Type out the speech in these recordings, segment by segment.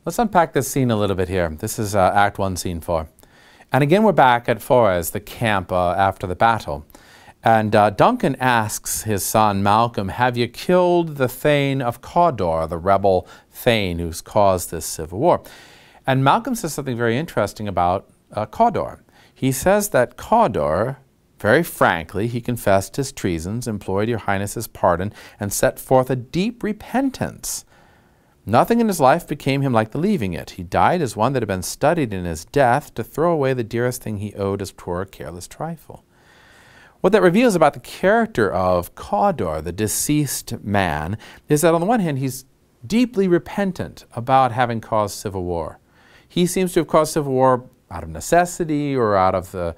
Let's unpack this scene a little bit here. This is Act 1, Scene 4. And again, we're back at Forres, the camp after the battle. And Duncan asks his son Malcolm, have you killed the Thane of Cawdor, the rebel Thane who's caused this civil war? And Malcolm says something very interesting about Cawdor. He says that Cawdor, very frankly, he confessed his treasons, implored your highness's pardon, and set forth a deep repentance. Nothing in his life became him like the leaving it. He died as one that had been studied in his death to throw away the dearest thing he owed as 'twere a careless trifle. What that reveals about the character of Cawdor, the deceased man, is that on the one hand, he's deeply repentant about having caused civil war. He seems to have caused civil war out of necessity or out of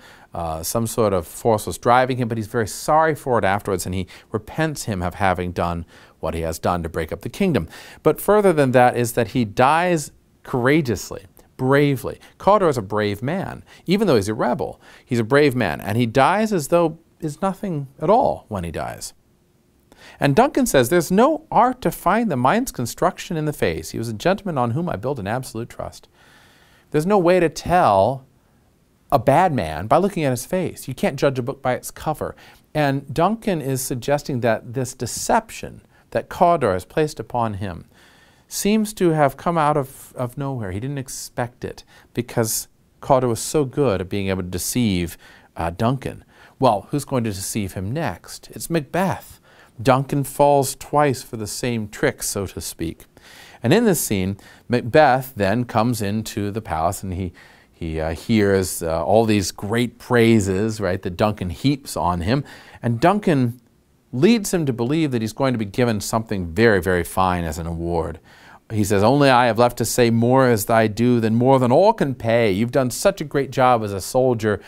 some sort of force was driving him, but he's very sorry for it afterwards, and he repents him of having done what he has done to break up the kingdom. But further than that is that he dies courageously, bravely. Cawdor is a brave man. Even though he's a rebel, he's a brave man, and he dies as though is nothing at all when he dies. And Duncan says, there's no art to find the mind's construction in the face. He was a gentleman on whom I built an absolute trust. There's no way to tell a bad man by looking at his face. You can't judge a book by its cover. And Duncan is suggesting that this deception that Cawdor has placed upon him seems to have come out of nowhere. He didn't expect it because Cawdor was so good at being able to deceive Duncan. Well, who's going to deceive him next? It's Macbeth. Duncan falls twice for the same trick, so to speak. And in this scene, Macbeth then comes into the palace and he hears all these great praises, right, that Duncan heaps on him. And Duncan leads him to believe that he's going to be given something very, very fine as an award. He says, only I have left to say more as thy due than more than all can pay. You've done such a great job as a soldier,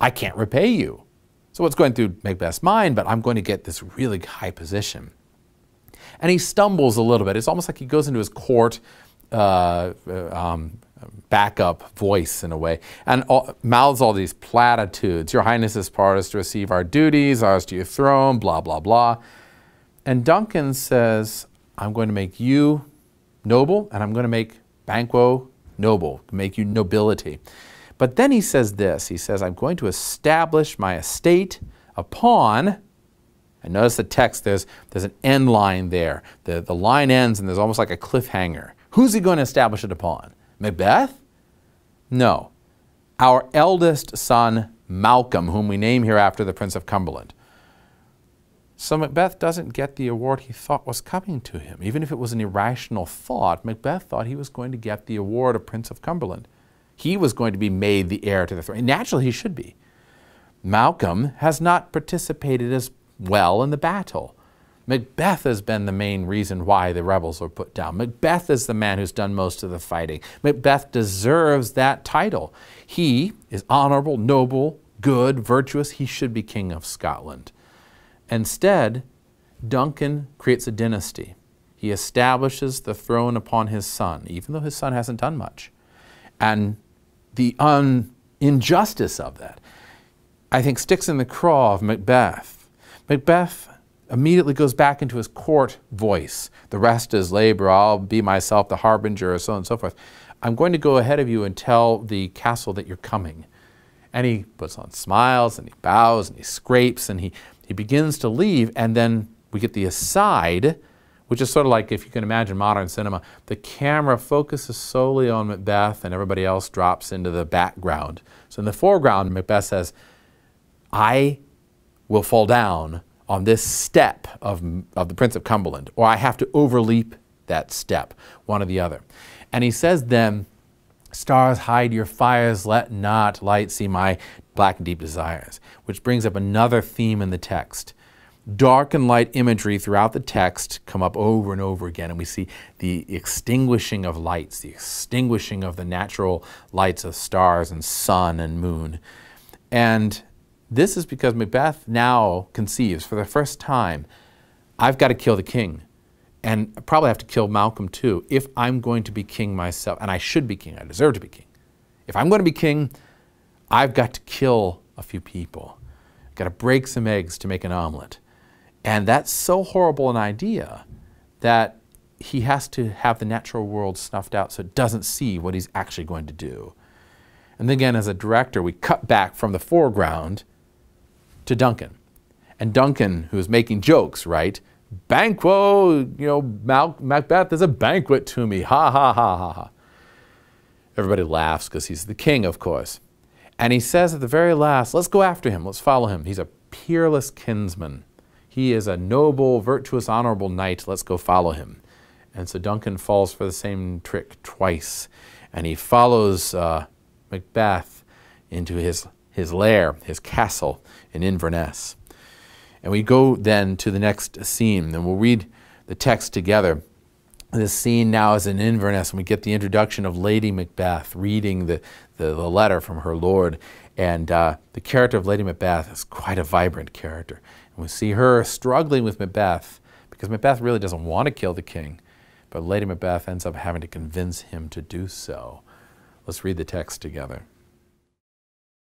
I can't repay you. So what's going through Macbeth's mind, but I'm going to get this really high position. And he stumbles a little bit. It's almost like he goes into his court backup voice in a way, and mouths all these platitudes. Your Highness's part is to receive our duties, ours to your throne, blah, blah, blah. And Duncan says, I'm going to make you noble, and I'm going to make Banquo noble, make you nobility. But then he says this, he says, I'm going to establish my estate upon, and notice the text, there's an end line there. The line ends and there's almost like a cliffhanger. Who's he going to establish it upon? Macbeth? No. Our eldest son, Malcolm, whom we name here after the Prince of Cumberland. So Macbeth doesn't get the award he thought was coming to him. Even if it was an irrational thought, Macbeth thought he was going to get the award of Prince of Cumberland. He was going to be made the heir to the throne. Naturally, he should be. Malcolm has not participated as well in the battle. Macbeth has been the main reason why the rebels were put down. Macbeth is the man who's done most of the fighting. Macbeth deserves that title. He is honorable, noble, good, virtuous. He should be king of Scotland. Instead, Duncan creates a dynasty. He establishes the throne upon his son, even though his son hasn't done much. And the injustice of that, I think, sticks in the craw of Macbeth. Macbeth immediately goes back into his court voice. The rest is labor, I'll be myself the harbinger, so on and so forth. I'm going to go ahead of you and tell the castle that you're coming. And he puts on smiles, and he bows, and he scrapes, and he begins to leave, and then we get the aside, which is sort of like, if you can imagine modern cinema, the camera focuses solely on Macbeth, and everybody else drops into the background. So in the foreground, Macbeth says, I will fall down on this step of the Prince of Cumberland, or I have to overleap that step, one or the other. And he says then, stars hide your fires, let not light see my black and deep desires, which brings up another theme in the text. Dark and light imagery throughout the text come up over and over again, and we see the extinguishing of lights, the extinguishing of the natural lights of stars and sun and moon. And this is because Macbeth now conceives for the first time, I've got to kill the king. And I probably have to kill Malcolm too, if I'm going to be king myself. And I should be king, I deserve to be king. If I'm going to be king, I've got to kill a few people. I've got to break some eggs to make an omelet. And that's so horrible an idea that he has to have the natural world snuffed out so it doesn't see what he's actually going to do. And then again, as a director, we cut back from the foreground to Duncan. And Duncan, who's making jokes, right? Banquo, you know, Macbeth is a banquet to me. Ha, ha, ha, ha, ha. Everybody laughs because he's the king, of course. And he says at the very last, let's go after him. Let's follow him. He's a peerless kinsman. He is a noble, virtuous, honorable knight. Let's go follow him. And so Duncan falls for the same trick twice. And he follows Macbeth into his lair, his castle in Inverness. And we go then to the next scene, and we'll read the text together. This scene now is in Inverness, and we get the introduction of Lady Macbeth reading the letter from her lord. And the character of Lady Macbeth is quite a vibrant character. And we see her struggling with Macbeth, because Macbeth really doesn't want to kill the king, but Lady Macbeth ends up having to convince him to do so. Let's read the text together.